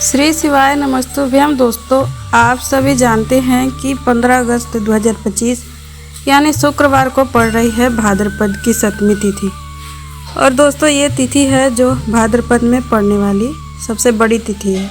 श्री शिवाय नमस्तुभ्यम। दोस्तों, आप सभी जानते हैं कि 15 अगस्त 2025 यानी शुक्रवार को पड़ रही है भाद्रपद की 7वीं तिथि। और दोस्तों, ये तिथि है जो भाद्रपद में पड़ने वाली सबसे बड़ी तिथि है,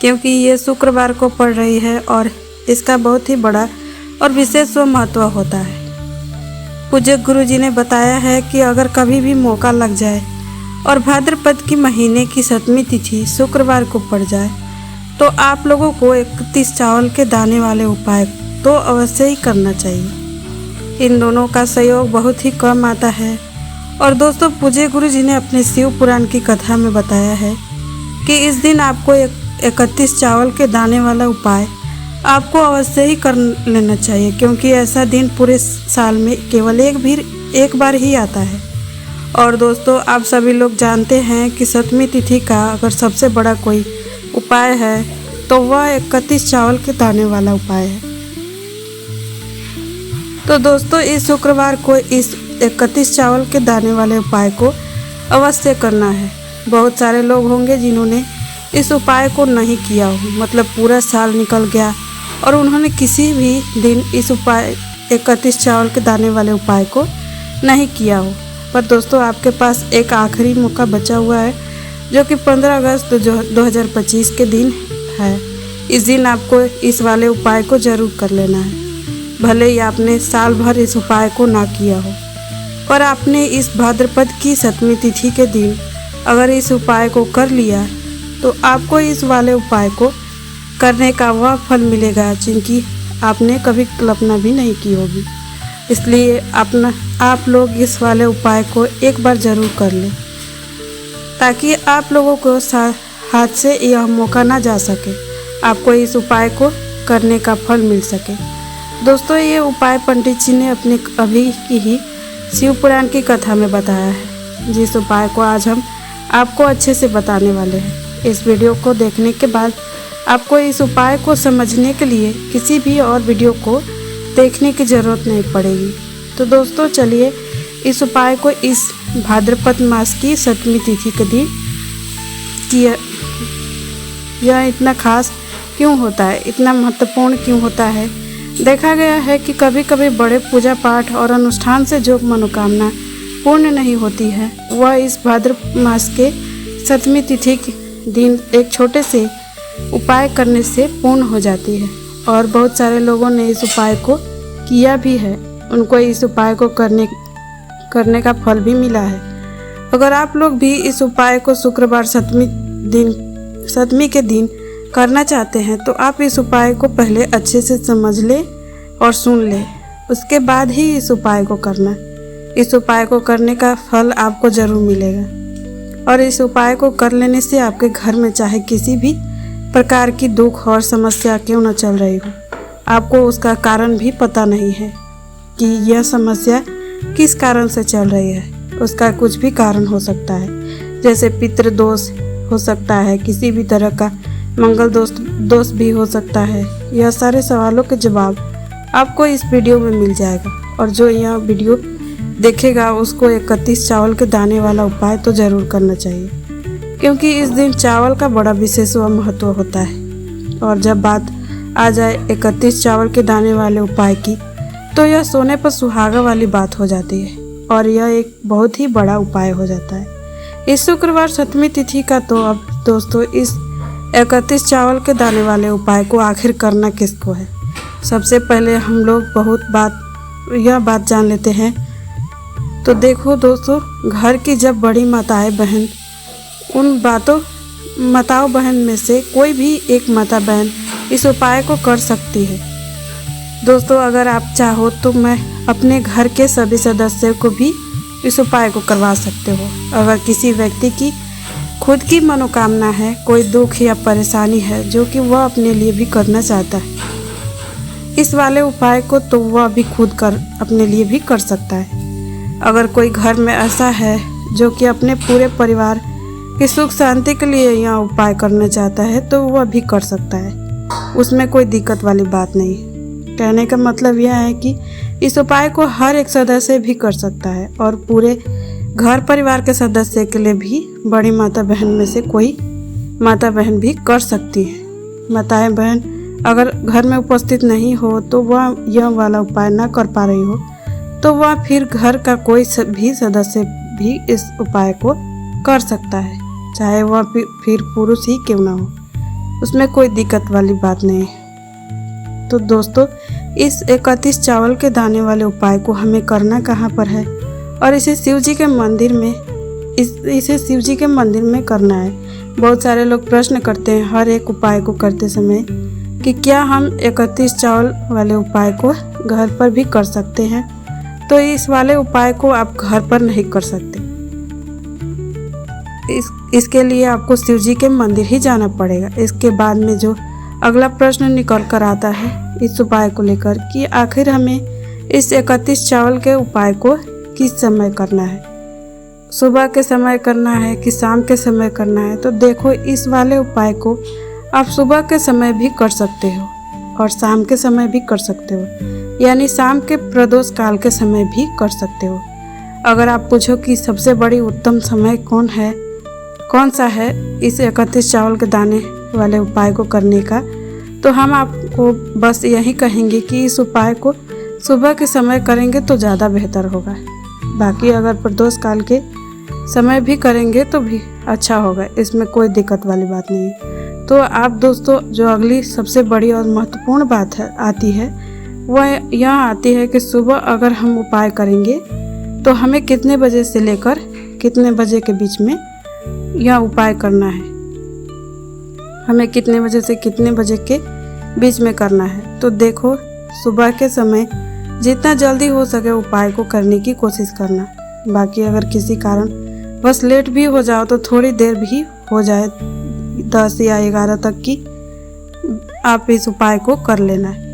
क्योंकि ये शुक्रवार को पड़ रही है और इसका बहुत ही बड़ा और विशेष महत्व होता है। पूज्य गुरु जी ने बताया है कि अगर कभी भी मौका लग जाए और भाद्रपद की महीने की 7वीं तिथि शुक्रवार को पड़ जाए तो आप लोगों को 31 चावल के दाने वाले उपाय तो अवश्य ही करना चाहिए। इन दोनों का सहयोग बहुत ही कम आता है। और दोस्तों, पूज्य गुरु जी ने अपने शिव पुराण की कथा में बताया है कि इस दिन आपको 31 चावल के दाने वाला उपाय आपको अवश्य ही कर लेना चाहिए, क्योंकि ऐसा दिन पूरे साल में केवल एक बार ही आता है। और दोस्तों, आप सभी लोग जानते हैं कि 7वीं तिथि का अगर सबसे बड़ा कोई उपाय है तो वह 31 चावल के दाने वाला उपाय है। तो दोस्तों, इस शुक्रवार को इस 31 चावल के दाने वाले उपाय को अवश्य करना है। बहुत सारे लोग होंगे जिन्होंने इस उपाय को नहीं किया हो, मतलब पूरा साल निकल गया और उन्होंने किसी भी दिन इस उपाय 31 चावल के दाने वाले उपाय को नहीं किया हो। पर दोस्तों, आपके पास एक आखिरी मौका बचा हुआ है, जो कि 15 अगस्त 2025 के दिन है। इस दिन आपको इस वाले उपाय को ज़रूर कर लेना है। भले ही आपने साल भर इस उपाय को ना किया हो, पर आपने इस भाद्रपद की 7वीं तिथि के दिन अगर इस उपाय को कर लिया तो आपको इस वाले उपाय को करने का वह फल मिलेगा जिनकी आपने कभी कल्पना भी नहीं की होगी। इसलिए आप लोग इस वाले उपाय को एक बार ज़रूर कर लें, ताकि आप लोगों को हाथ से यह मौका ना जा सके, आपको इस उपाय को करने का फल मिल सके। दोस्तों, ये उपाय पंडित जी ने अपने अभी की ही शिव पुराण की कथा में बताया है, जिस उपाय को आज हम आपको अच्छे से बताने वाले हैं। इस वीडियो को देखने के बाद आपको इस उपाय को समझने के लिए किसी भी और वीडियो को देखने की ज़रूरत नहीं पड़ेगी। तो दोस्तों, चलिए इस उपाय को इस भाद्रपद मास की 7वीं तिथि के दिन किया। यह इतना खास क्यों होता है, इतना महत्वपूर्ण क्यों होता है? देखा गया है कि कभी कभी बड़े पूजा पाठ और अनुष्ठान से जो मनोकामना पूर्ण नहीं होती है, वह इस भाद्रपद मास के 7वीं तिथि के दिन एक छोटे से उपाय करने से पूर्ण हो जाती है। और बहुत सारे लोगों ने इस उपाय को किया भी है, उनको इस उपाय को करने का फल भी मिला है। अगर आप लोग भी इस उपाय को शुक्रवार 7वीं के दिन करना चाहते हैं तो आप इस उपाय को पहले अच्छे से समझ लें और सुन लें, उसके बाद ही इस उपाय को करना। इस उपाय को करने का फल आपको ज़रूर मिलेगा। और इस उपाय को कर लेने से आपके घर में चाहे किसी भी प्रकार की दुख और समस्या क्यों न चल रही हो, आपको उसका कारण भी पता नहीं है कि यह समस्या किस कारण से चल रही है। उसका कुछ भी कारण हो सकता है, जैसे पितृ दोष हो सकता है, किसी भी तरह का मंगल दोष भी हो सकता है। यह सारे सवालों के जवाब आपको इस वीडियो में मिल जाएगा। और जो यह वीडियो देखेगा उसको 31 चावल के दाने वाला उपाय तो ज़रूर करना चाहिए, क्योंकि इस दिन चावल का बड़ा विशेष महत्व होता है। और जब बात आ जाए 31 चावल के दाने वाले उपाय की, तो यह सोने पर सुहागा वाली बात हो जाती है और यह एक बहुत ही बड़ा उपाय हो जाता है इस शुक्रवार 7वीं तिथि का। तो अब दोस्तों, इस 31 चावल के दाने वाले उपाय को आखिर करना किसको है? सबसे पहले हम लोग यह बात जान लेते हैं। तो देखो दोस्तों, घर की जब बड़ी माताएं बहन, उन माताओं बहन में से कोई भी एक माता बहन इस उपाय को कर सकती है। दोस्तों, अगर आप चाहो तो मैं अपने घर के सभी सदस्यों को भी इस उपाय को करवा सकते हो। अगर किसी व्यक्ति की खुद की मनोकामना है, कोई दुख या परेशानी है जो कि वह अपने लिए भी करना चाहता है इस वाले उपाय को, तो वह भी खुद अपने लिए भी कर सकता है। अगर कोई घर में ऐसा है जो कि अपने पूरे परिवार की सुख शांति के लिए यह उपाय करना चाहता है, तो वह भी कर सकता है, उसमें कोई दिक्कत वाली बात नहीं। कहने का मतलब यह है कि इस उपाय को हर एक सदस्य भी कर सकता है और पूरे घर परिवार के सदस्य के लिए भी बड़ी माता बहन में से कोई माता बहन भी कर सकती हैं। माताएं बहन अगर घर में उपस्थित नहीं हो तो वह यह वाला उपाय ना कर पा रही हो तो वह फिर घर का कोई भी सदस्य भी इस उपाय को कर सकता है, चाहे वह फिर पुरुष ही क्यों ना हो, उसमें कोई दिक्कत वाली बात नहीं है। तो दोस्तों, इस 31 चावल के दाने वाले उपाय को हमें करना कहाँ पर है और इसे शिव जी के मंदिर में करना है। बहुत सारे लोग प्रश्न करते हैं हर एक उपाय को करते समय कि क्या हम 31 चावल वाले उपाय को घर पर भी कर सकते हैं। तो इस वाले उपाय को आप घर पर नहीं कर सकते, इसके लिए आपको शिव जी के मंदिर ही जाना पड़ेगा। इसके बाद में जो अगला प्रश्न निकल कर आता है इस उपाय को लेकर कि आखिर हमें इस 31 चावल के उपाय को किस समय करना है, सुबह के समय करना है कि शाम के समय करना है। तो देखो, इस वाले उपाय को आप सुबह के समय भी कर सकते हो और शाम के समय भी कर सकते हो, यानी शाम के प्रदोष काल के समय भी कर सकते हो। अगर आप पूछो कि सबसे बड़ी उत्तम समय कौन सा है इस 31 चावल के दाने वाले उपाय को करने का, तो हम आपको बस यही कहेंगे कि इस उपाय को सुबह के समय करेंगे तो ज़्यादा बेहतर होगा। बाकी अगर प्रदोष काल के समय भी करेंगे तो भी अच्छा होगा, इसमें कोई दिक्कत वाली बात नहीं है। तो आप दोस्तों, जो अगली सबसे बड़ी और महत्वपूर्ण बात आती है वह यह आती है कि सुबह अगर हम उपाय करेंगे तो हमें कितने बजे से लेकर कितने बजे के बीच में यह उपाय करना है, हमें कितने बजे से कितने बजे के बीच में करना है। तो देखो, सुबह के समय जितना जल्दी हो सके उपाय को करने की कोशिश करना। बाकी अगर किसी कारण बस लेट भी हो जाओ तो थोड़ी देर भी हो जाए, 10 या 11 तक की आप इस उपाय को कर लेना है,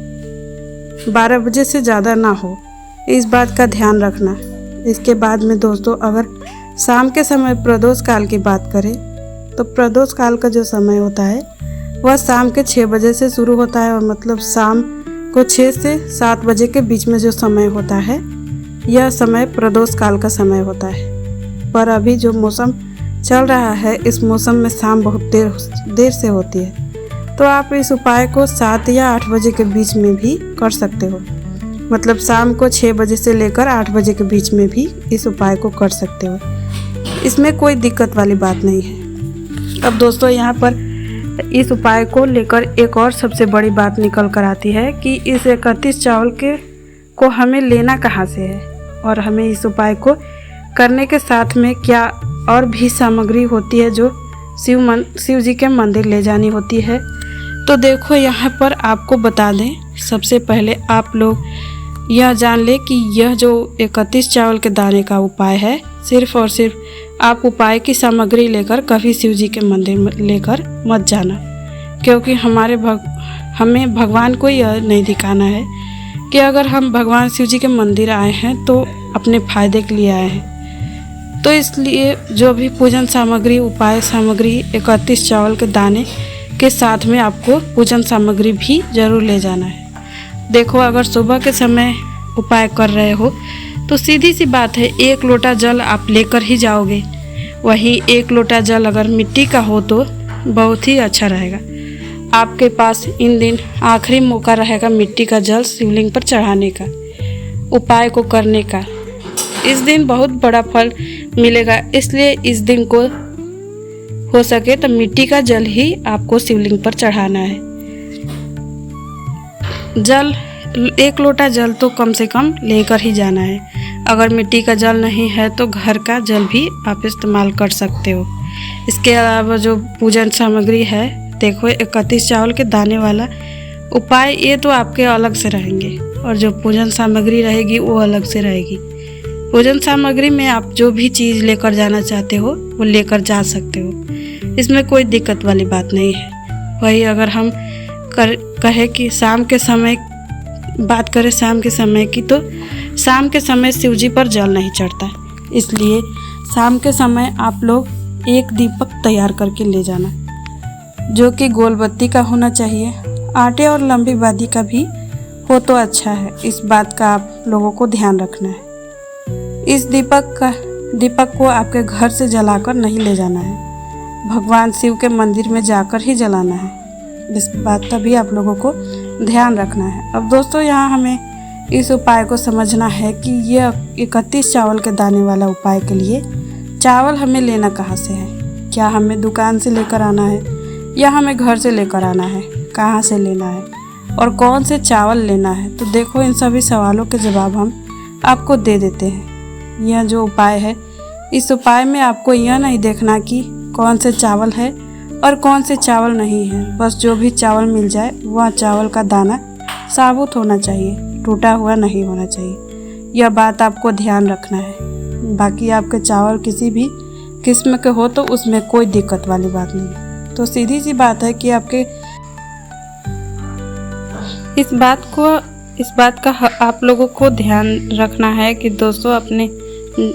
12 बजे से ज़्यादा ना हो, इस बात का ध्यान रखना। इसके बाद में दोस्तों, अगर शाम के समय प्रदोष काल की बात करें तो प्रदोष काल का जो समय होता है वह शाम के 6 बजे से शुरू होता है और मतलब शाम को 6 से 7 बजे के बीच में जो समय होता है यह समय प्रदोष काल का समय होता है। पर अभी जो मौसम चल रहा है इस मौसम में शाम बहुत देर से होती है, तो आप इस उपाय को 7 या 8 बजे के बीच में भी कर सकते हो, मतलब शाम को 6 बजे से लेकर 8 बजे के बीच में भी इस उपाय को कर सकते हो, इसमें कोई दिक्कत वाली बात नहीं है। अब दोस्तों, यहाँ पर इस उपाय को लेकर एक और सबसे बड़ी बात निकल कर आती है कि इस 31 चावल को हमें लेना कहाँ से है और हमें इस उपाय को करने के साथ में क्या और भी सामग्री होती है जो शिव जी के मंदिर ले जानी होती है। तो देखो, यहाँ पर आपको बता दें, सबसे पहले आप लोग यह जान ले कि यह जो 31 चावल के दाने का उपाय है, सिर्फ और सिर्फ आप उपाय की सामग्री लेकर कभी शिव जी के मंदिर में लेकर मत जाना, क्योंकि हमें भगवान को यह नहीं दिखाना है कि अगर हम भगवान शिव जी के मंदिर आए हैं तो अपने फायदे के लिए आए हैं। तो इसलिए जो भी पूजन सामग्री, उपाय सामग्री 31 चावल के दाने के साथ में आपको पूजन सामग्री भी जरूर ले जाना है। देखो, अगर सुबह के समय उपाय कर रहे हो तो सीधी सी बात है, 1 लोटा जल आप लेकर ही जाओगे। वहीं 1 लोटा जल अगर मिट्टी का हो तो बहुत ही अच्छा रहेगा। आपके पास इन दिन आखिरी मौका रहेगा मिट्टी का जल शिवलिंग पर चढ़ाने का, उपाय को करने का। इस दिन बहुत बड़ा फल मिलेगा, इसलिए इस दिन को हो सके तो मिट्टी का जल ही आपको शिवलिंग पर चढ़ाना है। 1 लोटा जल तो कम से कम लेकर ही जाना है। अगर मिट्टी का जल नहीं है तो घर का जल भी आप इस्तेमाल कर सकते हो। इसके अलावा जो पूजन सामग्री है, देखो 31 चावल के दाने वाला उपाय ये तो आपके अलग से रहेंगे और जो पूजन सामग्री रहेगी वो अलग से रहेगी। पूजन सामग्री में आप जो भी चीज़ लेकर जाना चाहते हो वो लेकर जा सकते हो, इसमें कोई दिक्कत वाली बात नहीं है। वही अगर हम कहे कि शाम के समय बात करें शाम के समय की, तो शाम के समय शिव जी पर जल नहीं चढ़ता, इसलिए शाम के समय आप लोग एक दीपक तैयार करके ले जाना, जो कि गोल बत्ती का होना चाहिए। आटे और लंबी बादी का भी हो तो अच्छा है, इस बात का आप लोगों को ध्यान रखना है। इस दीपक को आपके घर से जलाकर नहीं ले जाना है। भगवान शिव के मंदिर में जाकर ही जलाना है। इस बात का भी आप लोगों को ध्यान रखना है। अब दोस्तों यहाँ हमें इस उपाय को समझना है कि यह 31 चावल के दाने वाला उपाय के लिए चावल हमें लेना कहाँ से है। क्या हमें दुकान से लेकर आना है या हमें घर से लेकर आना है, कहाँ से लेना है और कौन से चावल लेना है। तो देखो इन सभी सवालों के जवाब हम आपको दे देते हैं। यह जो उपाय है, इस उपाय में आपको यह नहीं देखना कि कौन से चावल है और कौन से चावल नहीं है। बस जो भी चावल मिल जाए वह चावल का दाना साबुत होना चाहिए, टूटा हुआ नहीं होना चाहिए। यह बात आपको ध्यान रखना है। बाकी आपके चावल किसी भी किस्म के हो तो उसमें कोई दिक्कत वाली बात नहीं। तो सीधी सी बात है कि आपके इस बात का आप लोगों को ध्यान रखना है कि दोस्तों अपने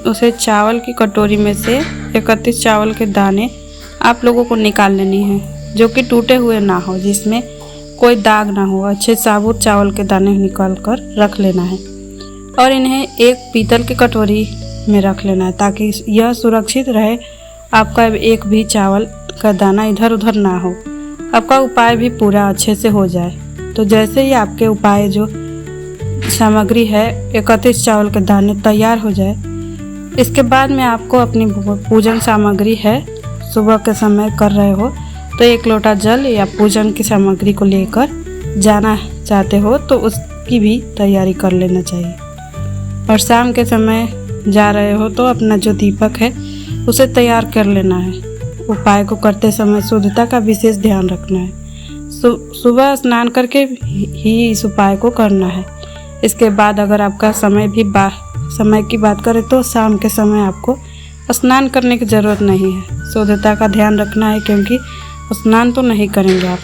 उसे चावल की कटोरी में से 31 चावल के दाने आप लोगों को निकाल लेनी है, जो कि टूटे हुए ना हो, जिसमें कोई दाग ना हो। अच्छे साबुत चावल के दाने निकाल कर रख लेना है और इन्हें एक पीतल की कटोरी में रख लेना है ताकि यह सुरक्षित रहे, आपका एक भी चावल का दाना इधर उधर ना हो, आपका उपाय भी पूरा अच्छे से हो जाए। तो जैसे ही आपके उपाय जो सामग्री है 31 चावल के दाने तैयार हो जाए, इसके बाद में आपको अपनी पूजन सामग्री है, सुबह के समय कर रहे हो तो 1 लोटा जल या पूजन की सामग्री को लेकर जाना चाहते हो तो उसकी भी तैयारी कर लेना चाहिए। और शाम के समय जा रहे हो तो अपना जो दीपक है उसे तैयार कर लेना है। उपाय को करते समय शुद्धता का विशेष ध्यान रखना है। सुबह स्नान करके ही इस उपाय को करना है। इसके बाद अगर आपका समय की बात करें तो शाम के समय आपको स्नान करने की ज़रूरत नहीं है। शुद्धता का ध्यान रखना है क्योंकि स्नान तो नहीं करेंगे आप।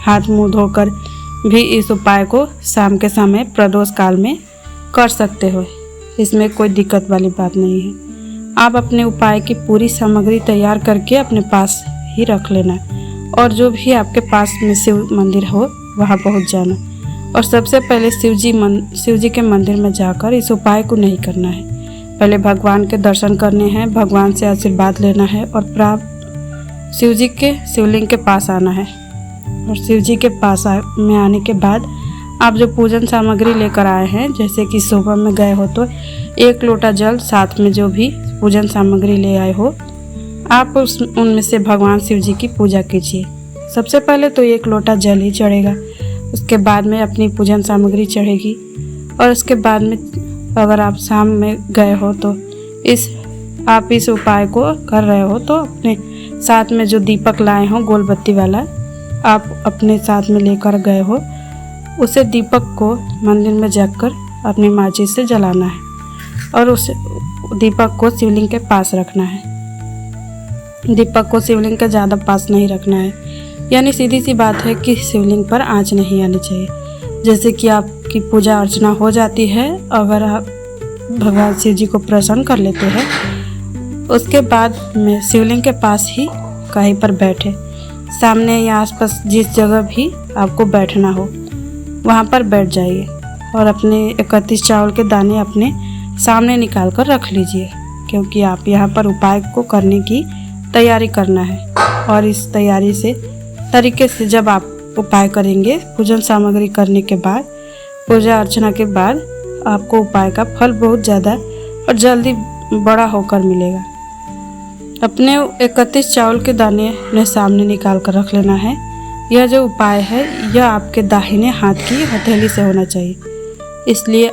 हाथ मुंह धोकर भी इस उपाय को शाम के समय प्रदोष काल में कर सकते हो, इसमें कोई दिक्कत वाली बात नहीं है। आप अपने उपाय की पूरी सामग्री तैयार करके अपने पास ही रख लेना और जो भी आपके पास में शिव मंदिर हो वहाँ पहुँच जाना। और सबसे पहले शिव जी के मंदिर में जाकर इस उपाय को नहीं करना है। पहले भगवान के दर्शन करने हैं, भगवान से आशीर्वाद लेना है और प्राप्त शिव जी के शिवलिंग के पास आना है। और शिव जी के पास में आने के बाद आप जो पूजन सामग्री लेकर आए हैं, जैसे कि सुबह में गए हो तो 1 लोटा जल, साथ में जो भी पूजन सामग्री ले आए हो आप उनमें से भगवान शिव जी की पूजा कीजिए। सबसे पहले तो 1 लोटा जल ही चढ़ेगा, उसके बाद में अपनी पूजन सामग्री चढ़ेगी। और उसके बाद में अगर आप शाम में गए हो तो आप इस उपाय को कर रहे हो तो अपने साथ में जो दीपक लाए हो गोल बत्ती वाला आप अपने साथ में लेकर गए हो, उसे दीपक को मंदिर में जाकर अपनी माचिस से जलाना है और उस दीपक को शिवलिंग के पास रखना है। दीपक को शिवलिंग के ज़्यादा पास नहीं रखना है, यानी सीधी सी बात है कि शिवलिंग पर आंच नहीं आनी चाहिए। जैसे कि आपकी पूजा अर्चना हो जाती है, अगर आप भगवान शिव जी को प्रसन्न कर लेते हैं, उसके बाद में शिवलिंग के पास ही कहीं पर बैठे, सामने या आसपास जिस जगह भी आपको बैठना हो वहाँ पर बैठ जाइए और अपने 31 चावल के दाने अपने सामने निकाल कर रख लीजिए, क्योंकि आप यहाँ पर उपाय को करने की तैयारी करना है। और इस तरीके से जब आप उपाय करेंगे, पूजन सामग्री करने के बाद, पूजा अर्चना के बाद, आपको उपाय का फल बहुत ज़्यादा और जल्दी बड़ा होकर मिलेगा। अपने 31 चावल के दाने अपने सामने निकाल कर रख लेना है। यह जो उपाय है यह आपके दाहिने हाथ की हथेली से होना चाहिए, इसलिए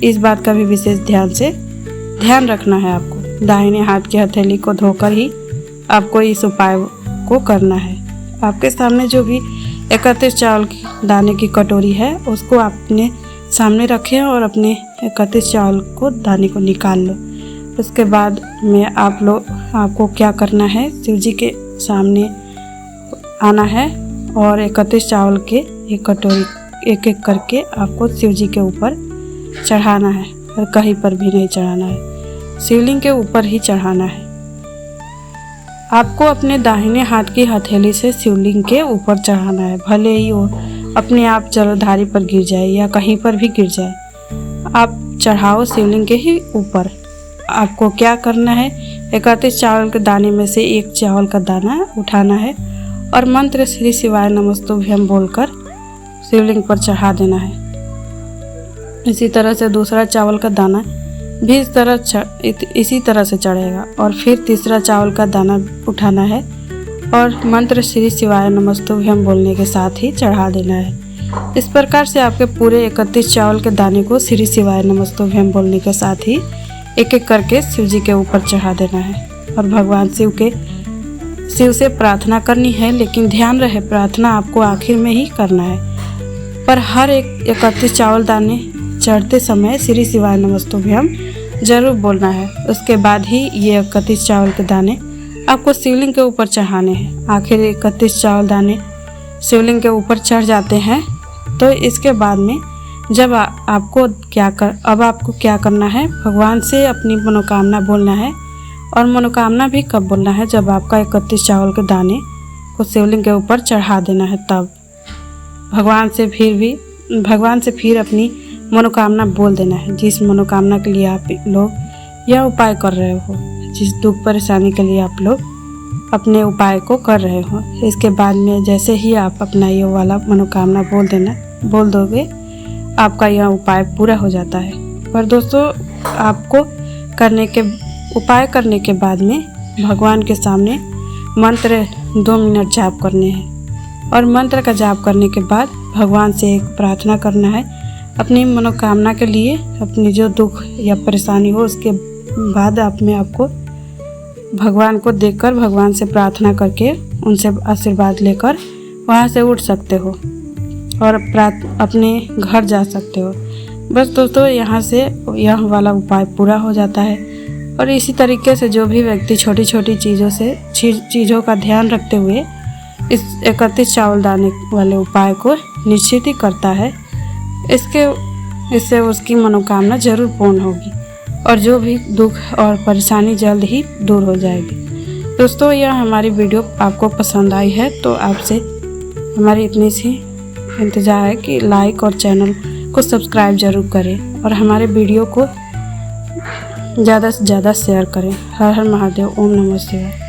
इस बात का भी विशेष ध्यान रखना है। आपको दाहिने हाथ की हथेली को धोकर ही आपको इस उपाय को करना है। आपके सामने जो भी 31 चावल की दाने की कटोरी है उसको आपने सामने रखें और अपने 31 चावल को दाने को निकाल लो। उसके बाद में आपको क्या करना है, शिव जी के सामने आना है और 31 चावल के एक कटोरी एक करके आपको शिव जी के ऊपर चढ़ाना है और कहीं पर भी नहीं चढ़ाना है, शिवलिंग के ऊपर ही चढ़ाना है। आपको अपने दाहिने हाथ की हथेली से शिवलिंग के ऊपर चढ़ाना है, भले ही वो अपने आप जलधारी पर गिर जाए या कहीं पर भी गिर जाए, आप चढ़ाओ शिवलिंग के ही ऊपर। आपको क्या करना है, 31 चावल के दाने में से एक चावल का दाना उठाना है और मंत्र श्री शिवाय नमस्तुभ्यम बोलकर शिवलिंग पर चढ़ा देना है। इसी तरह से दूसरा चावल का दाना भी इसी तरह से चढ़ेगा और फिर तीसरा चावल का दाना उठाना है और मंत्र श्री शिवाय नमस्तुभ्यम बोलने के साथ ही चढ़ा देना है। इस प्रकार से आपके पूरे 31 चावल के दाने को श्री शिवाय नमस्तुभ्यम बोलने के साथ ही एक एक करके शिव जी के ऊपर चढ़ा देना है और भगवान शिव से प्रार्थना करनी है। लेकिन ध्यान रहे, प्रार्थना आपको आखिर में ही करना है, पर हर एक 31 चावल दाने चढ़ते समय श्री शिवाय नमस्तुभ्यम जरूर बोलना है। उसके बाद ही ये 31 चावल के दाने आपको शिवलिंग के ऊपर चढ़ाने हैं। आखिर 31 चावल दाने शिवलिंग के ऊपर चढ़ जाते हैं तो इसके बाद में जब आपको क्या करना है, भगवान से अपनी मनोकामना बोलना है। और मनोकामना भी कब बोलना है, जब आपका 31 चावल के दाने को शिवलिंग के ऊपर चढ़ा देना है, तब भगवान से फिर अपनी मनोकामना बोल देना है। जिस मनोकामना के लिए आप लोग यह उपाय कर रहे हो, जिस दुख परेशानी के लिए आप लोग अपने उपाय को कर रहे हो, इसके बाद में जैसे ही आप अपना ये वाला मनोकामना बोल दोगे, आपका यह उपाय पूरा हो जाता है। पर दोस्तों, आपको उपाय करने के बाद में भगवान के सामने मंत्र 2 मिनट जाप करने हैं और मंत्र का जाप करने के बाद भगवान से एक प्रार्थना करना है अपनी मनोकामना के लिए। अपनी जो दुख या परेशानी हो, उसके बाद आपको भगवान को देखकर, भगवान से प्रार्थना करके, उनसे आशीर्वाद लेकर वहाँ से उठ सकते हो और अपने घर जा सकते हो। बस दोस्तों, यहाँ से यह वाला उपाय पूरा हो जाता है। और इसी तरीके से जो भी व्यक्ति छोटी छोटी चीज़ों का ध्यान रखते हुए इस 31 चावल दाने वाले उपाय को निश्चित ही करता है, इससे उसकी मनोकामना जरूर पूर्ण होगी और जो भी दुख और परेशानी जल्द ही दूर हो जाएगी। दोस्तों, यह हमारी वीडियो आपको पसंद आई है तो आपसे हमारी इतनी सी इंतज़ार है कि लाइक और चैनल को सब्सक्राइब जरूर करें और हमारे वीडियो को ज़्यादा से ज़्यादा शेयर करें। हर हर महादेव। ओम नमः शिवाय।